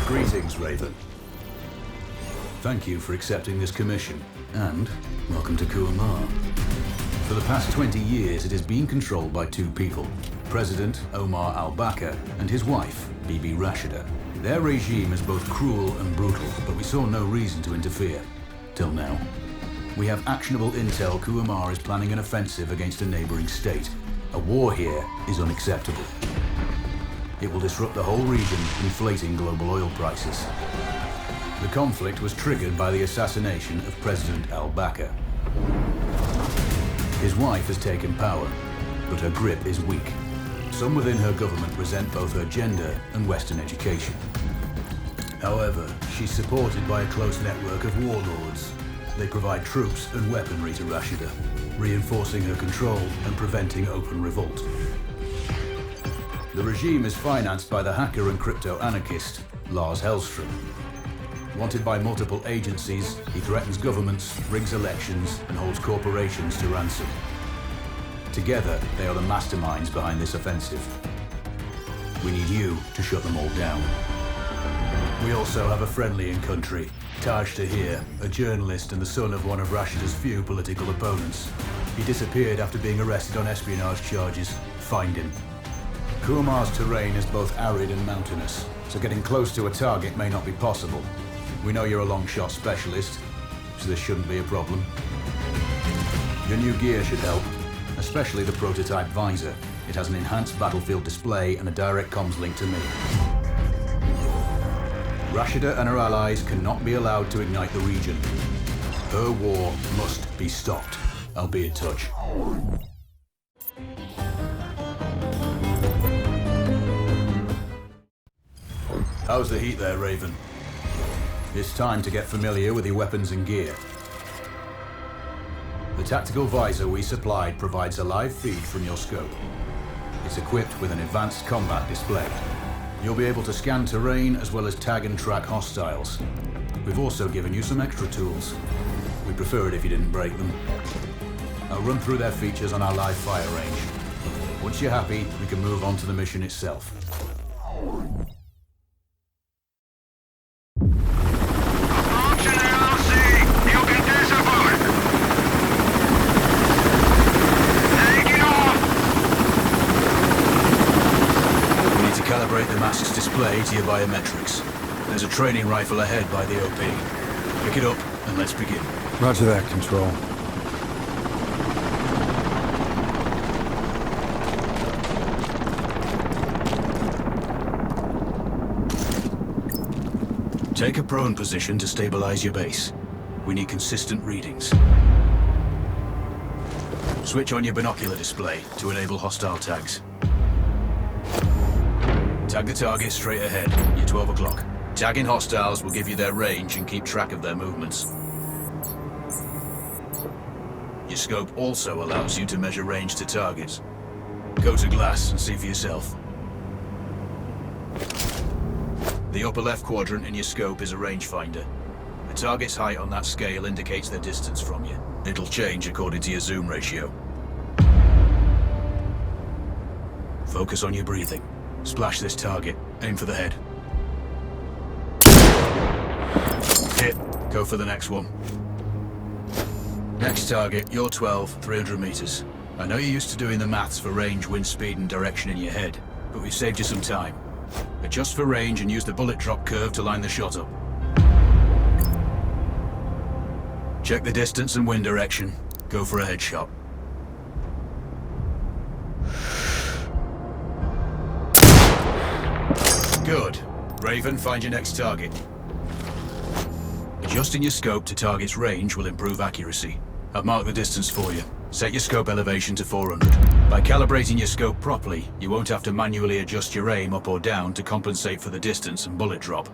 Greetings, Raven. Thank you for accepting this commission, and welcome to Kuamar. For the past 20 years, it has been controlled by two people, President Omar al-Bakr and his wife, Bibi Rashida. Their regime is both cruel and brutal, but we saw no reason to interfere, till now. We have actionable intel Kuamar is planning an offensive against a neighboring state. A war here is unacceptable. It will disrupt the whole region, inflating global oil prices. The conflict was triggered by the assassination of President al-Bakr. His wife has taken power, but her grip is weak. Some within her government resent both her gender and Western education. However, she's supported by a close network of warlords. They provide troops and weaponry to Rashida, reinforcing her control and preventing open revolt. The regime is financed by the hacker and crypto-anarchist, Lars Hellstrom. Wanted by multiple agencies, he threatens governments, rigs elections, and holds corporations to ransom. Together, they are the masterminds behind this offensive. We need you to shut them all down. We also have a friendly in country, Taj Tahir, a journalist and the son of one of Rashida's few political opponents. He disappeared after being arrested on espionage charges. Find him. Kuamar's terrain is both arid and mountainous, so getting close to a target may not be possible. We know you're a long shot specialist, so this shouldn't be a problem. Your new gear should help, especially the prototype visor. It has an enhanced battlefield display and a direct comms link to me. Rashida and her allies cannot be allowed to ignite the region. Her war must be stopped. I'll be in touch. How's the heat there, Raven? It's time to get familiar with your weapons and gear. The tactical visor we supplied provides a live feed from your scope. It's equipped with an advanced combat display. You'll be able to scan terrain as well as tag and track hostiles. We've also given you some extra tools. We'd prefer it if you didn't break them. I'll run through their features on our live fire range. Once you're happy, we can move on to the mission itself. Calibrate the mask's display to your biometrics. There's a training rifle ahead by the OP. Pick it up and let's begin. Roger that, Control. Take a prone position to stabilize your base. We need consistent readings. Switch on your binocular display to enable hostile tags. Tag the target straight ahead. You're 12 o'clock. Tagging hostiles will give you their range and keep track of their movements. Your scope also allows you to measure range to targets. Go to glass and see for yourself. The upper left quadrant in your scope is a rangefinder. The target's height on that scale indicates their distance from you. It'll change according to your zoom ratio. Focus on your breathing. Splash this target. Aim for the head. Hit. Go for the next one. Next target, you're 12, 300 meters. I know you're used to doing the maths for range, wind speed, and direction in your head, but we've saved you some time. Adjust for range and use the bullet drop curve to line the shot up. Check the distance and wind direction. Go for a headshot. Good. Raven, find your next target. Adjusting your scope to target's range will improve accuracy. I've marked the distance for you. Set your scope elevation to 400. By calibrating your scope properly, you won't have to manually adjust your aim up or down to compensate for the distance and bullet drop.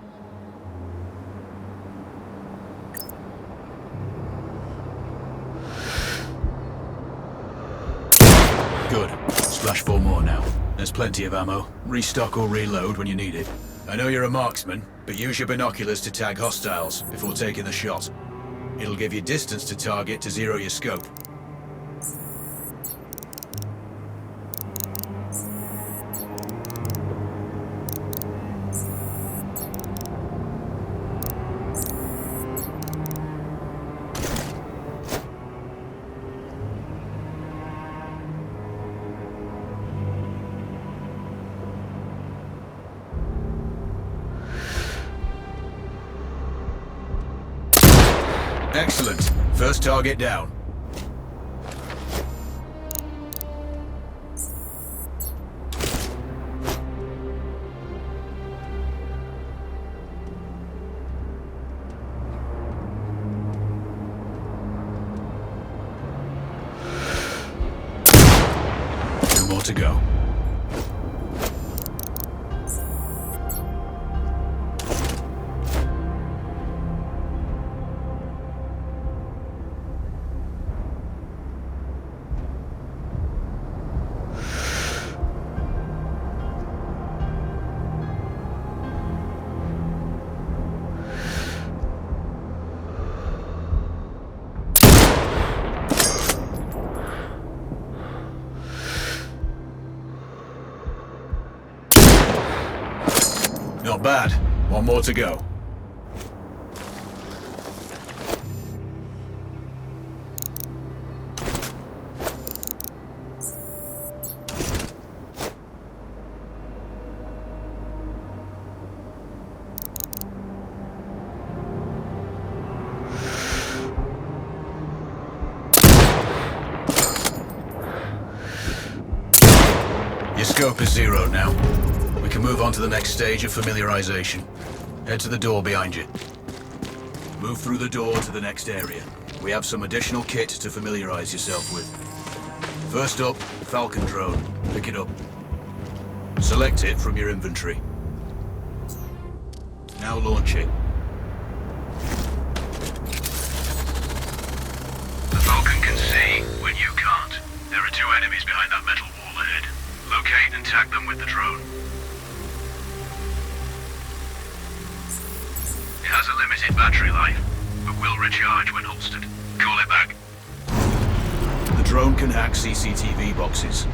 Good. Splash 4 more now. There's plenty of ammo. Restock or reload when you need it. I know you're a marksman, but use your binoculars to tag hostiles before taking the shot. It'll give you distance to target to zero your scope. Excellent. First target down. Two more to go. Not bad. One more to go. Your scope is zeroed now. We can move on to the next stage of familiarization. Head to the door behind you. Move through the door to the next area. We have some additional kit to familiarize yourself with. First up, Falcon drone. Pick it up. Select it from your inventory. Now launch it. The Falcon can see when you can't. There are two enemies behind that metal wall ahead. Locate and tag them with the drone. It has a limited battery life, but will recharge when holstered. Call it back. The drone can hack CCTV boxes.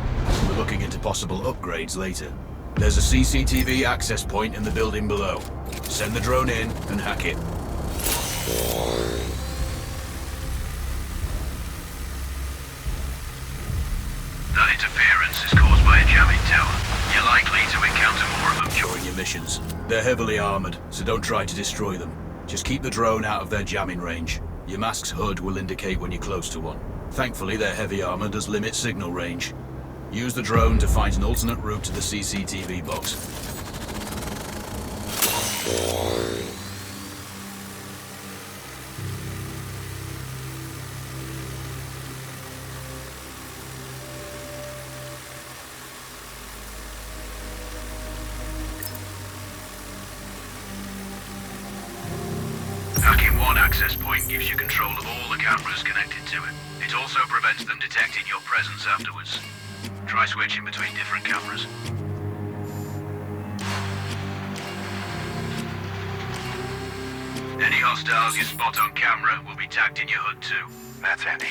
We're looking into possible upgrades later. There's a CCTV access point in the building below. Send the drone in and hack it. That interference is caused by a jamming tower. You're likely to encounter more of them During your missions. They're heavily armored, so don't try to destroy them. Just keep the drone out of their jamming range. Your mask's HUD will indicate when you're close to one. Thankfully, their heavy armor does limit signal range. Use the drone to find an alternate route to the CCTV box. Hacking one access point gives you control of all the cameras connected to it. It also prevents them detecting your presence afterwards. Try switching between different cameras. Any hostiles you spot on camera will be tagged in your HUD too. That's handy.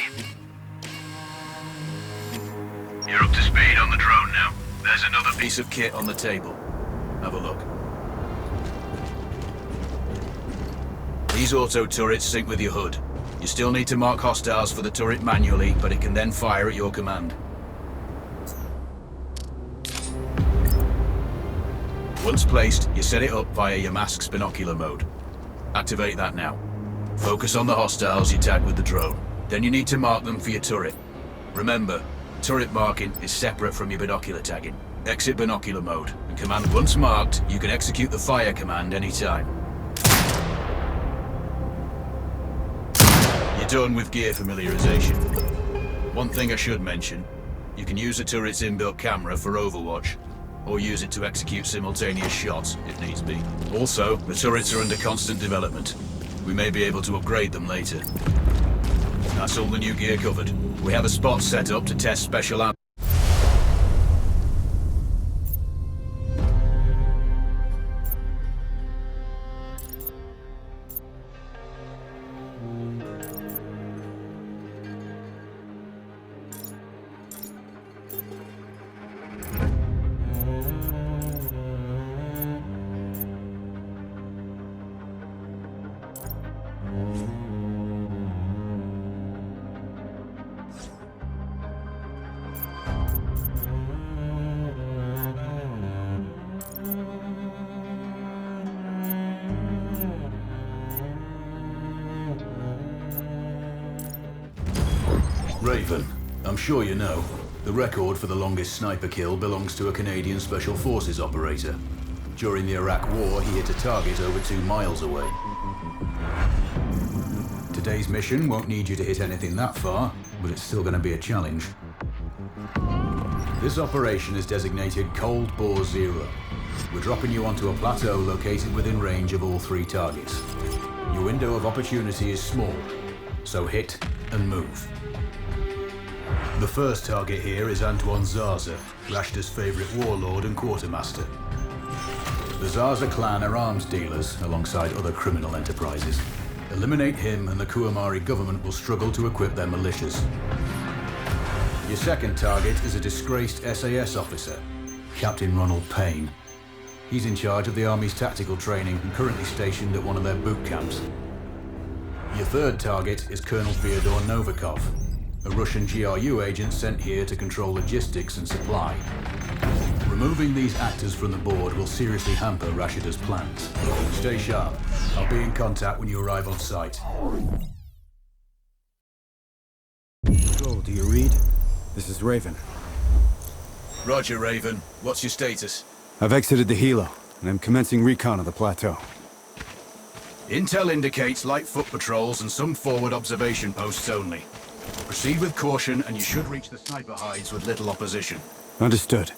You're up to speed on the drone now. There's another Piece of kit on the table. Have a look. These auto turrets sync with your HUD. You still need to mark hostiles for the turret manually, but it can then fire at your command. Once placed, you set it up via your mask's binocular mode. Activate that now. Focus on the hostiles you tag with the drone. Then you need to mark them for your turret. Remember, turret marking is separate from your binocular tagging. Exit binocular mode, and command once marked, you can execute the fire command anytime. You're done with gear familiarization. One thing I should mention, you can use the turret's inbuilt camera for overwatch, or use it to execute simultaneous shots if needs be. Also, the turrets are under constant development. We may be able to upgrade them later. That's all the new gear covered. We have a spot set up to test special ammo. Raven, I'm sure you know, the record for the longest sniper kill belongs to a Canadian Special Forces operator. During the Iraq War, he hit a target over 2 miles away. Today's mission won't need you to hit anything that far, but it's still going to be a challenge. This operation is designated Cold Bore Zero. We're dropping you onto a plateau located within range of all 3 targets. Your window of opportunity is small, so hit and move. The first target here is Antoine Zaza, Rashta's favorite warlord and quartermaster. The Zaza clan are arms dealers alongside other criminal enterprises. Eliminate him and the Kuamari government will struggle to equip their militias. Your second target is a disgraced SAS officer, Captain Ronald Payne. He's in charge of the Army's tactical training and currently stationed at one of their boot camps. Your third target is Colonel Fyodor Novikov, a Russian GRU agent sent here to control logistics and supply. Removing these actors from the board will seriously hamper Rashida's plans. Stay sharp. I'll be in contact when you arrive on site. Control, do you read? This is Raven. Roger, Raven. What's your status? I've exited the helo, and I'm commencing recon of the plateau. Intel indicates light foot patrols and some forward observation posts only. Proceed with caution and you should reach the sniper hides with little opposition. Understood.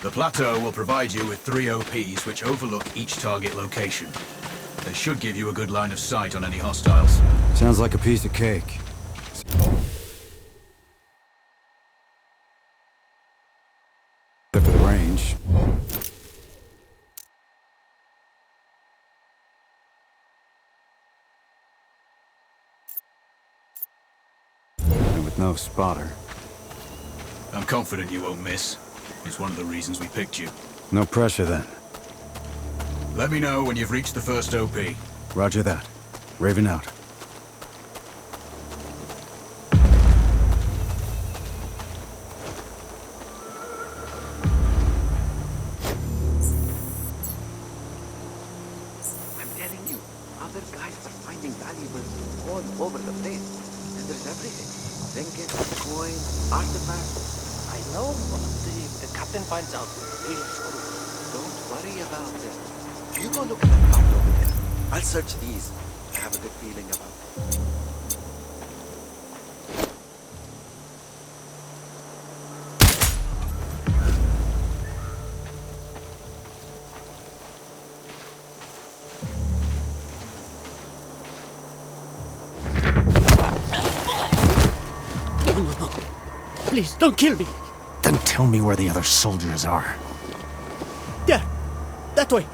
The plateau will provide you with 3 OPs which overlook each target location. They should give you a good line of sight on any hostiles. Sounds like a piece of cake. Except for the range. And with no spotter. I'm confident you won't miss. It's one of the reasons we picked you. No pressure then. Let me know when you've reached the first OP. Roger that. Raven out. I'm telling you, other guys are finding valuables all over the place. And there's everything. Trinkets, coins, artifacts. I know, but the captain finds out. He'll screw. Don't worry about it. You go look at that part over there. I'll search these. I have a good feeling about it. Please, don't kill me. Then tell me where the other soldiers are. There. That way.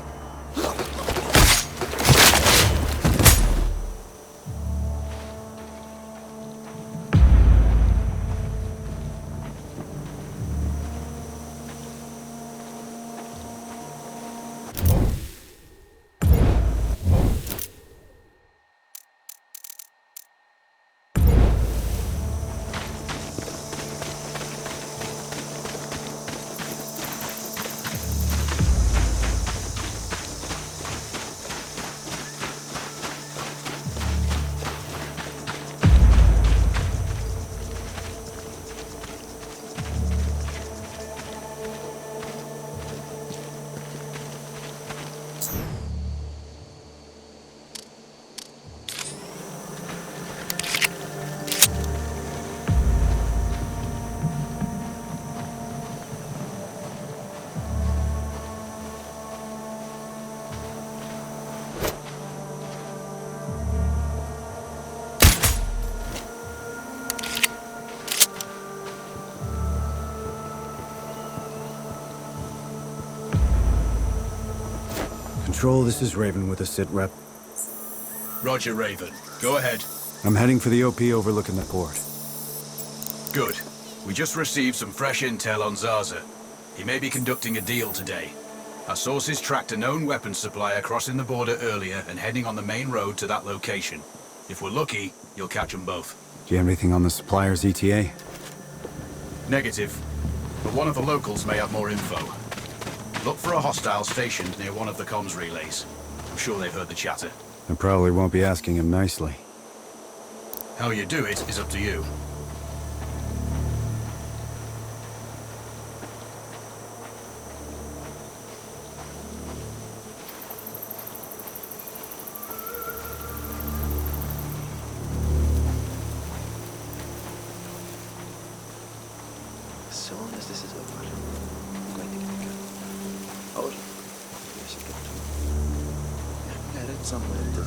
Control, this is Raven with a sit rep. Roger, Raven. Go ahead. I'm heading for the OP overlooking the port. Good. We just received some fresh intel on Zaza. He may be conducting a deal today. Our sources tracked a known weapons supplier crossing the border earlier and heading on the main road to that location. If we're lucky, you'll catch them both. Do you have anything on the supplier's ETA? Negative. But one of the locals may have more info. Look for a hostile stationed near one of the comms relays. I'm sure they've heard the chatter. I probably won't be asking him nicely. How you do it is up to you. Somewhere it is.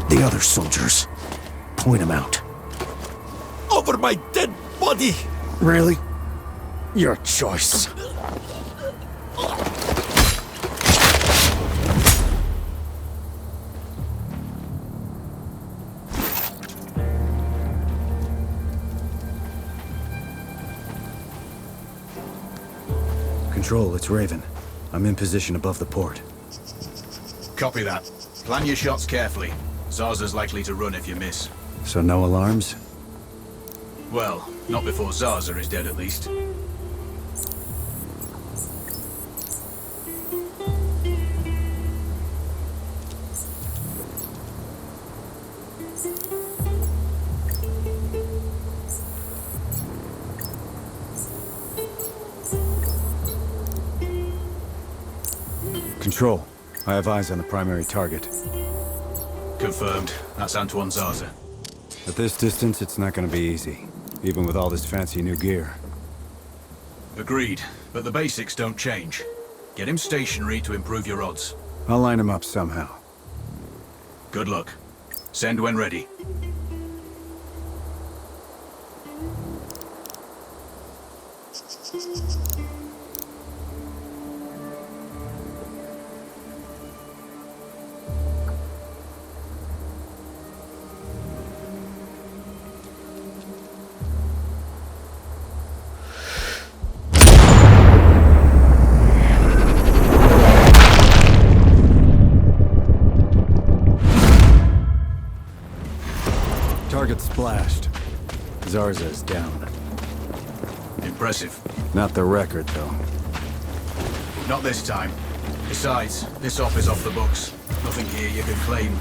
The other soldiers. Point them out. Over my dead body! Really? Your choice. Control, it's Raven. I'm in position above the port. Copy that. Plan your shots carefully. Zarza's likely to run if you miss. So no alarms? Well, not before Zarza is dead at least. Control, I have eyes on the primary target. Confirmed. That's Antoine Zarza. At this distance, it's not gonna be easy, even with all this fancy new gear. Agreed, but the basics don't change. Get him stationary to improve your odds. I'll line him up somehow. Good luck. Send when ready. Target splashed. Zarza is down. Impressive. Not the record, though. Not this time. Besides, this op is off the books. Nothing here you can claim.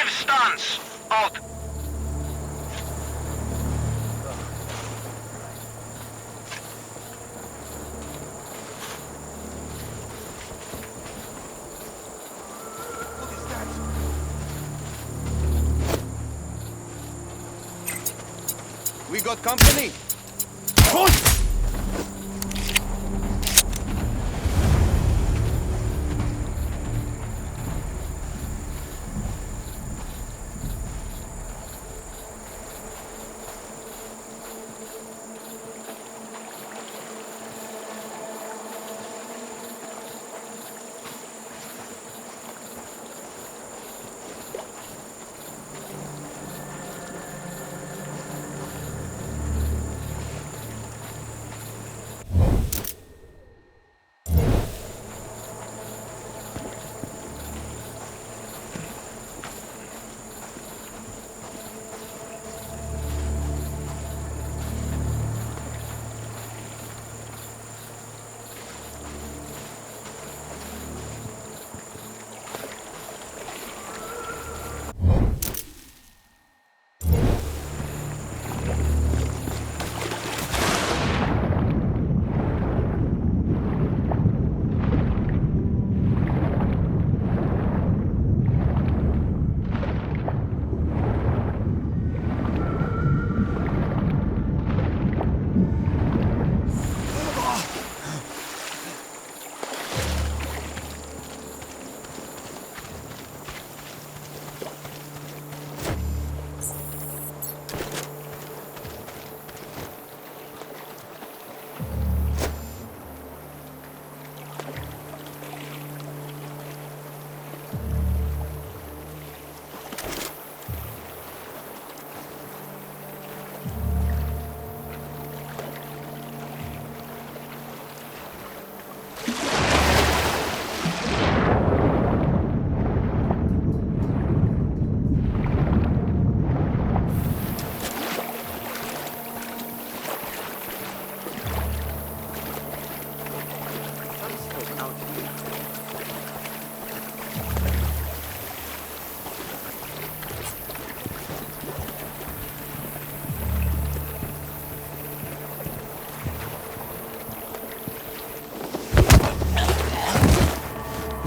Defensive stance. Odd. We got company.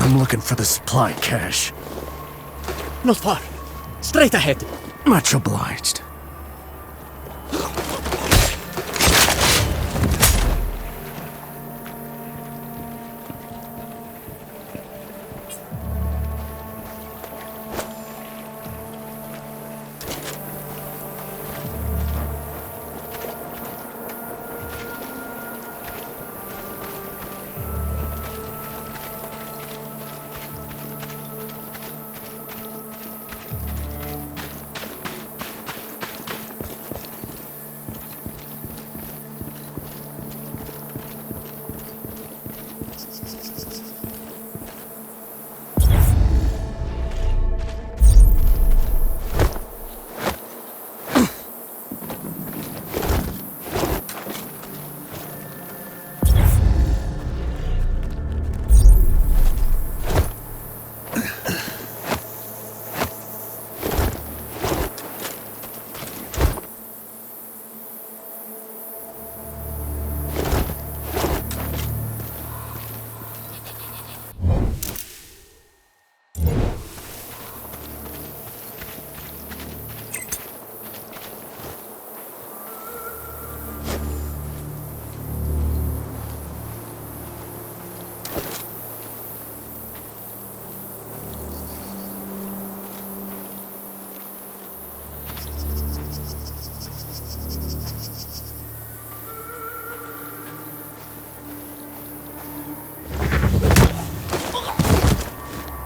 I'm looking for the supply cache. Not far. Straight ahead. Much obliged.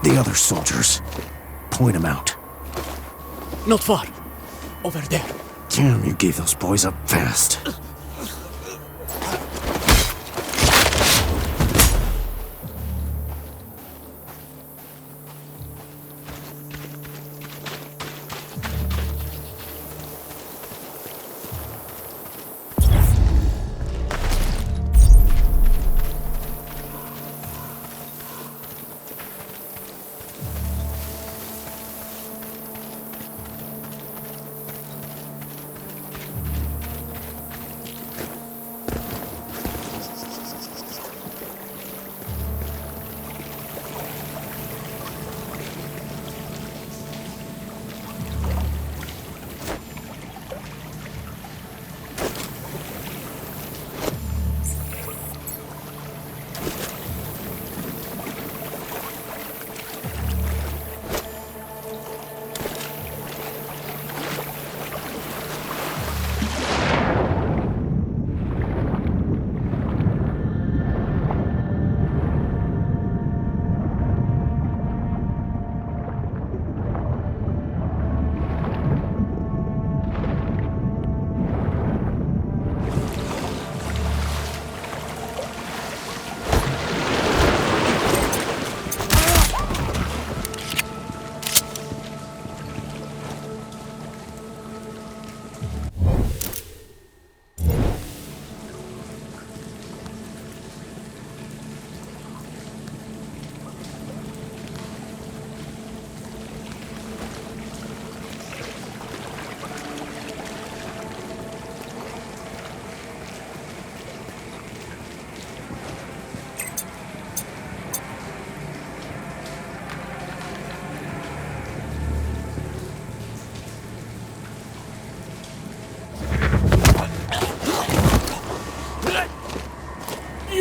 The other soldiers. Point them out. Not far. Over there. Damn, you gave those boys up fast.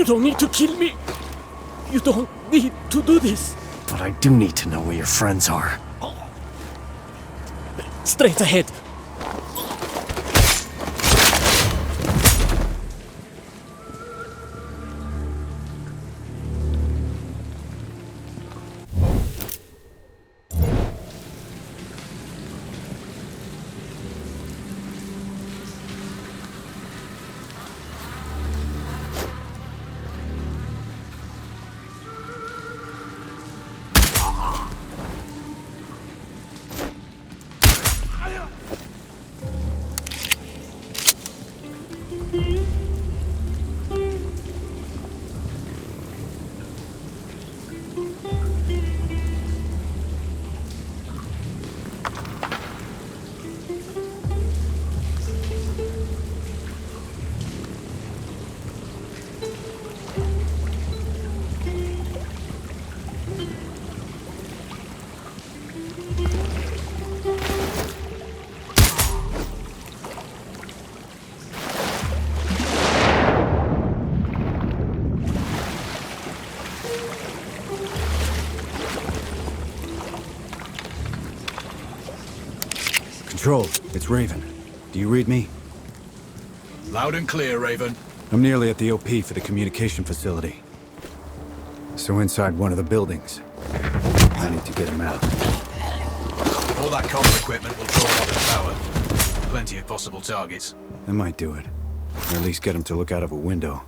You don't need to kill me. You don't need to do this. But I do need to know where your friends are. Straight ahead. Control, it's Raven. Do you read me? Loud and clear, Raven. I'm nearly at the OP for the communication facility. So inside one of the buildings. I need to get him out. All that comm equipment will draw a lot of power. Plenty of possible targets. That might do it. Or at least get him to look out of a window.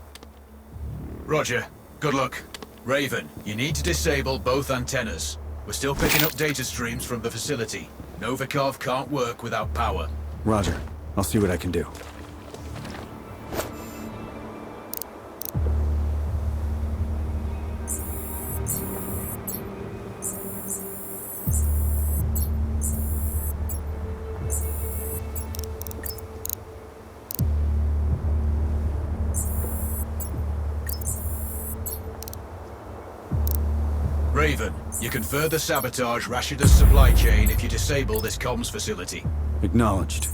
Roger. Good luck. Raven, you need to disable both antennas. We're still picking up data streams from the facility. Novikov can't work without power. Roger. I'll see what I can do. Raven, you can further sabotage Rashida's supply chain if you disable this comms facility. Acknowledged.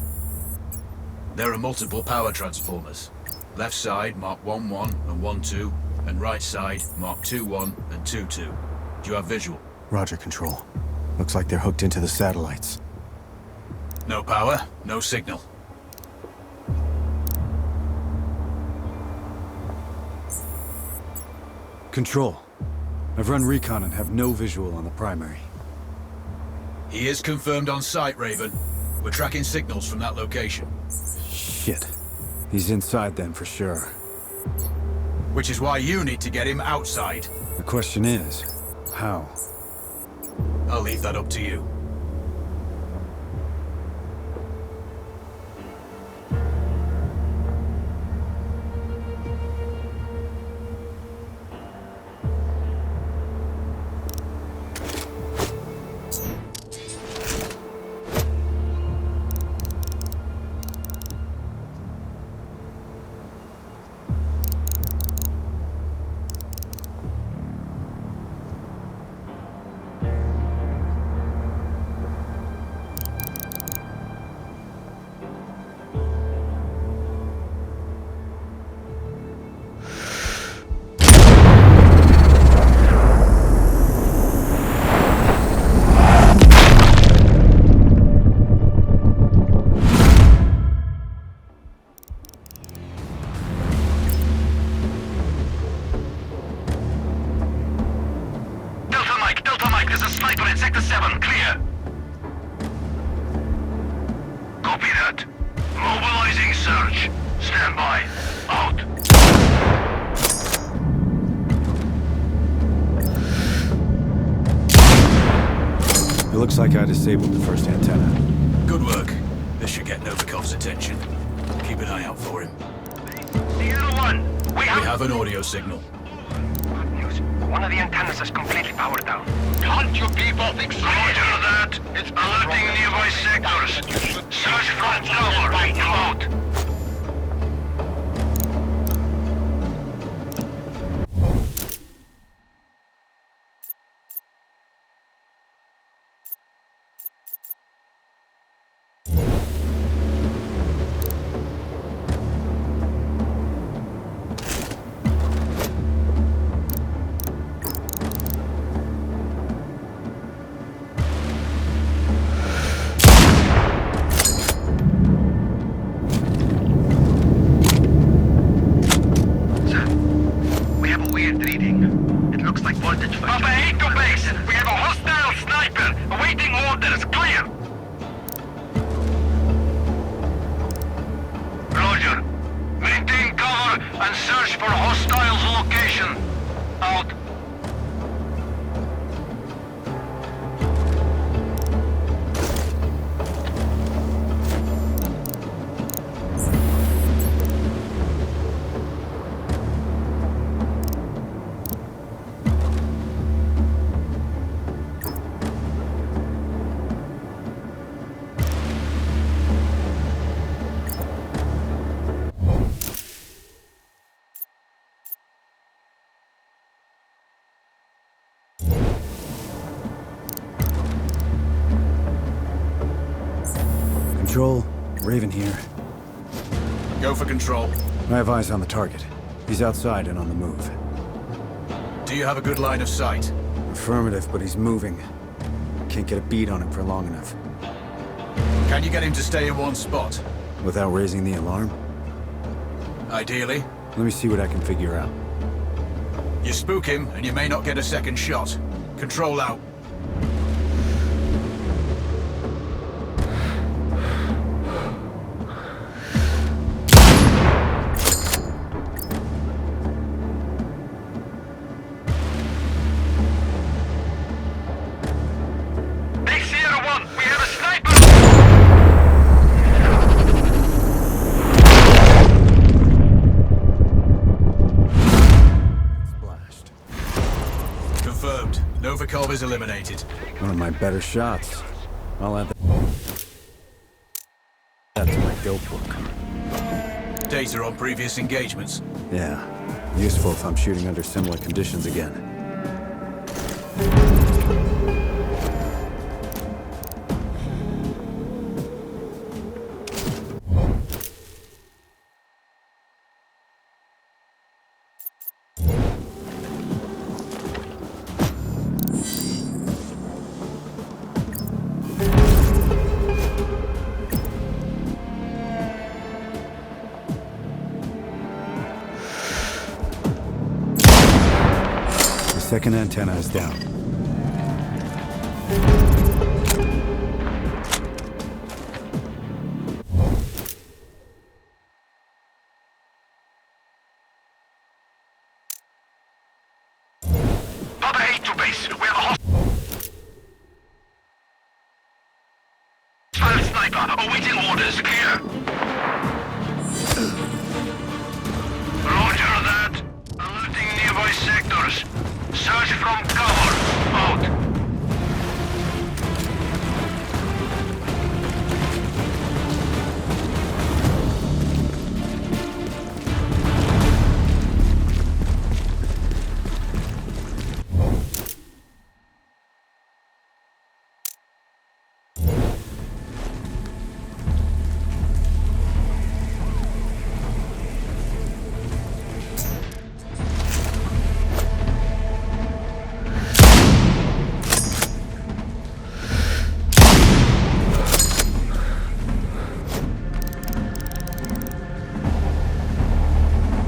There are multiple power transformers. Left side, mark 1-1 and 1-2, and right side, mark 2-1 and 2-2. Do you have visual? Roger, Control. Looks like they're hooked into the satellites. No power, no signal. Control. I've run recon and have no visual on the primary. He is confirmed on site, Raven. We're tracking signals from that location. Shit. He's inside then for sure. Which is why you need to get him outside. The question is, how? I'll leave that up to you. Delta Mike, there's a sniper in Sector 7, clear. Copy that. Mobilizing search. Stand by. Out. It looks like I disabled the first antenna. Good work. This should get Novikov's attention. Keep an eye out for him. Sierra 1, we We have an audio signal. Good news. One of the antennas is completely powered down. Can't you people fix it? Roger that. It's alerting nearby sectors. Search front cover. Out. High voltage. Papa 8 to base. We have a hostile sniper. Awaiting orders. Clear. Roger. Maintain cover and search for hostiles' location. Out. Control, Raven here. Go for control. I have eyes on the target. He's outside and on the move. Do you have a good line of sight? Affirmative, but he's moving. Can't get a beat on him for long enough. Can you get him to stay in one spot? Without raising the alarm? Ideally. Let me see what I can figure out. You spook him, and you may not get a second shot. Control out. Big Sierra 1, we have a sniper! Splashed. Confirmed. Novikov is eliminated. One of my better shots. I'll add that to my guild book. Data on previous engagements. Yeah, useful if I'm shooting under similar conditions again. The second antenna is down. Papa 8 to base, we have a hostile sniper. Awaiting orders. Clear. Roger that. Alerting nearby sectors. Search from cover. Out.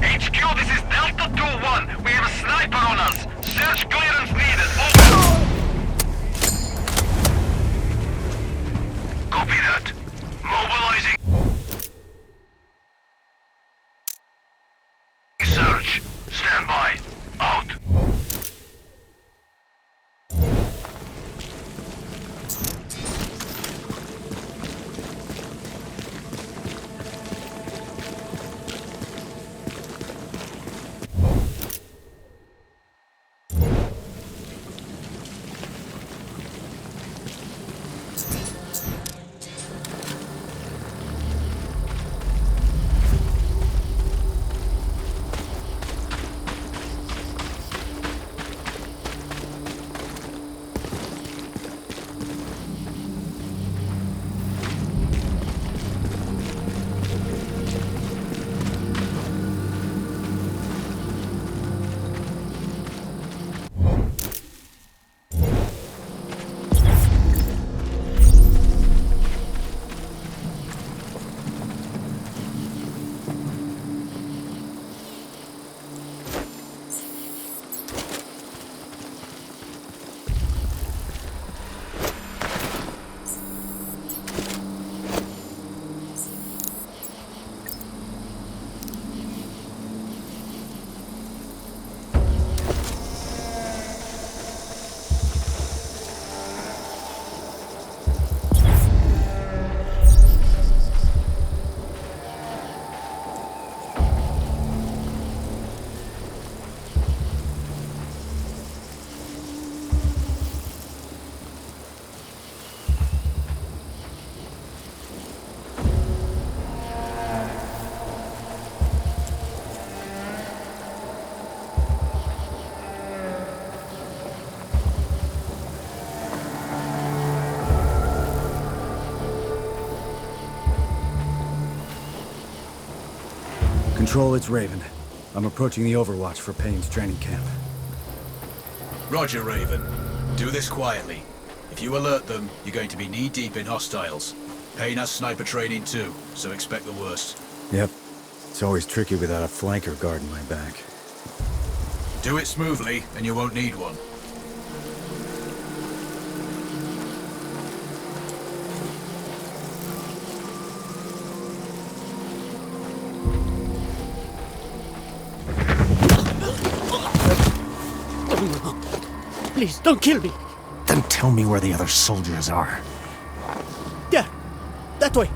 HQ, this is Delta 2-1. We have a sniper on us. Search clearance needed. Over. Copy that. Mobilizing. Search. Stand by. Out. Control, it's Raven. I'm approaching the Overwatch for Payne's training camp. Roger, Raven. Do this quietly. If you alert them, you're going to be knee-deep in hostiles. Payne has sniper training too, so expect the worst. Yep. It's always tricky without a flanker guarding my back. Do it smoothly, and you won't need one. Please, don't kill me. Then tell me where the other soldiers are. There. That way.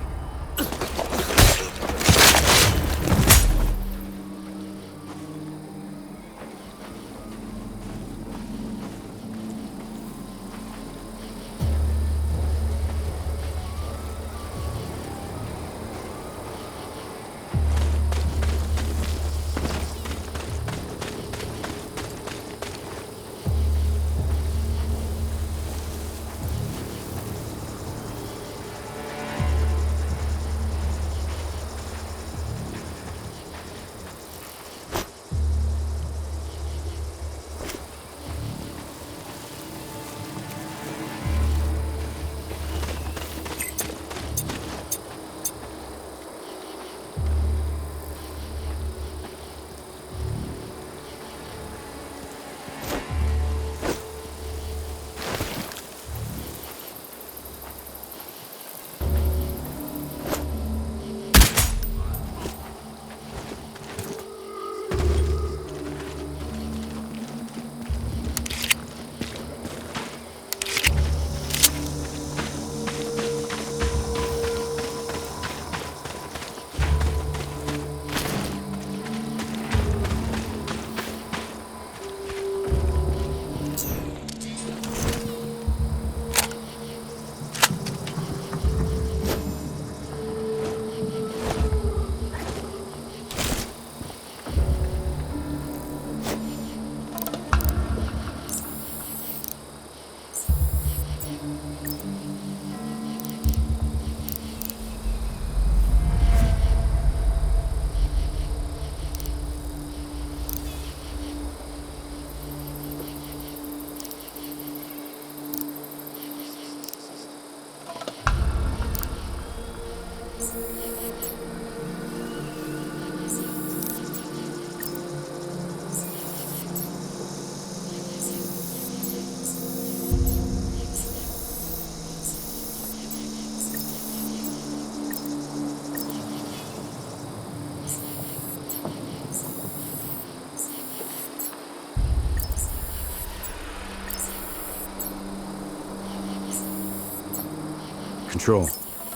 Control,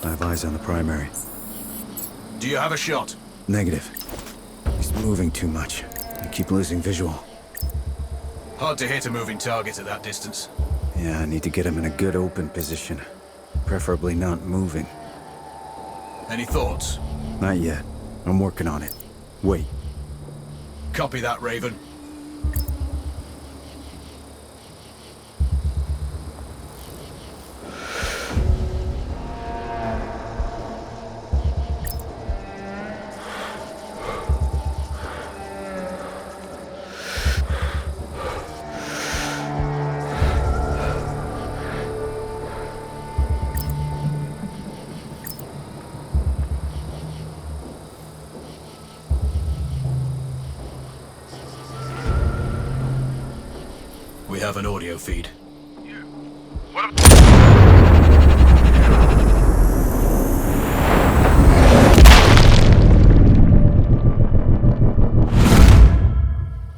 I have eyes on the primary. Do you have a shot? Negative. He's moving too much. I keep losing visual. Hard to hit a moving target at that distance. Yeah, I need to get him in a good open position. Preferably not moving. Any thoughts? Not yet. I'm working on it. Wait. Copy that, Raven. We have an audio feed.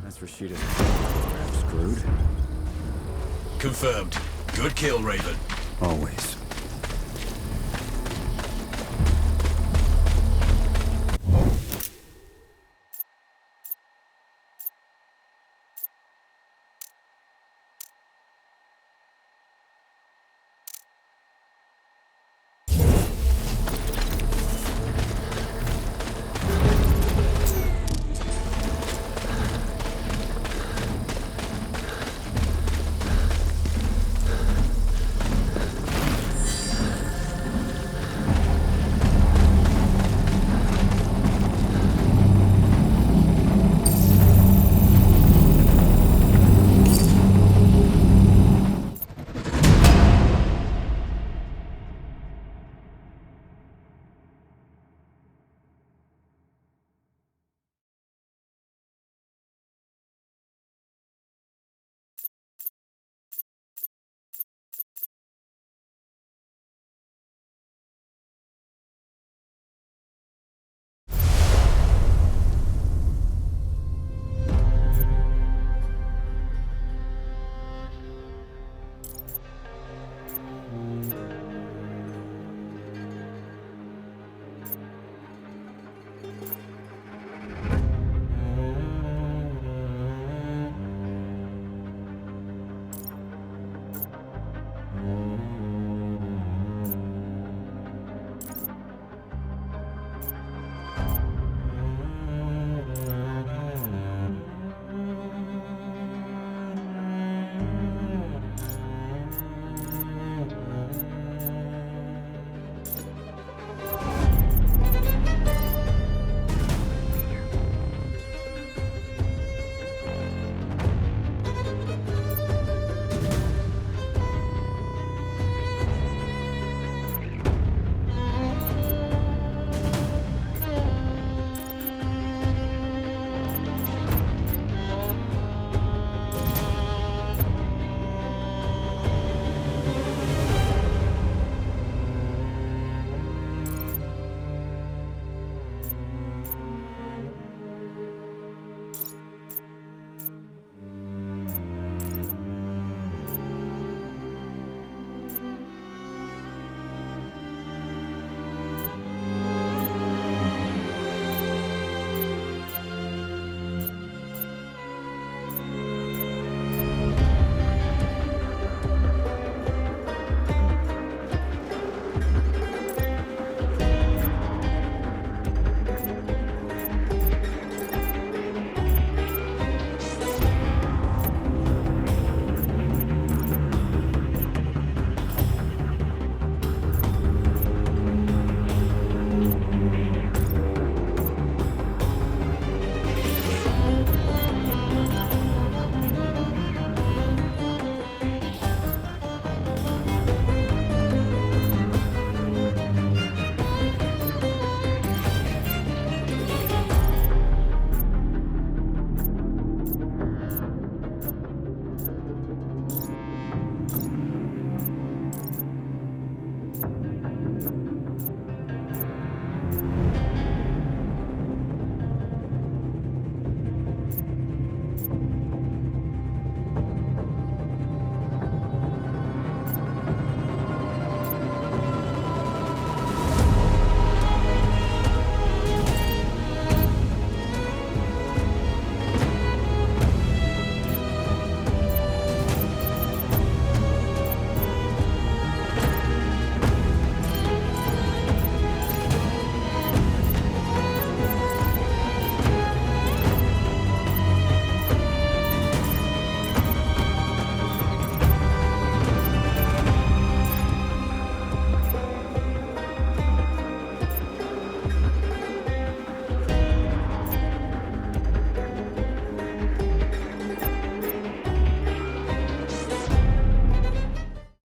That's Rashida's. Screwed. Confirmed. Good kill, Raven.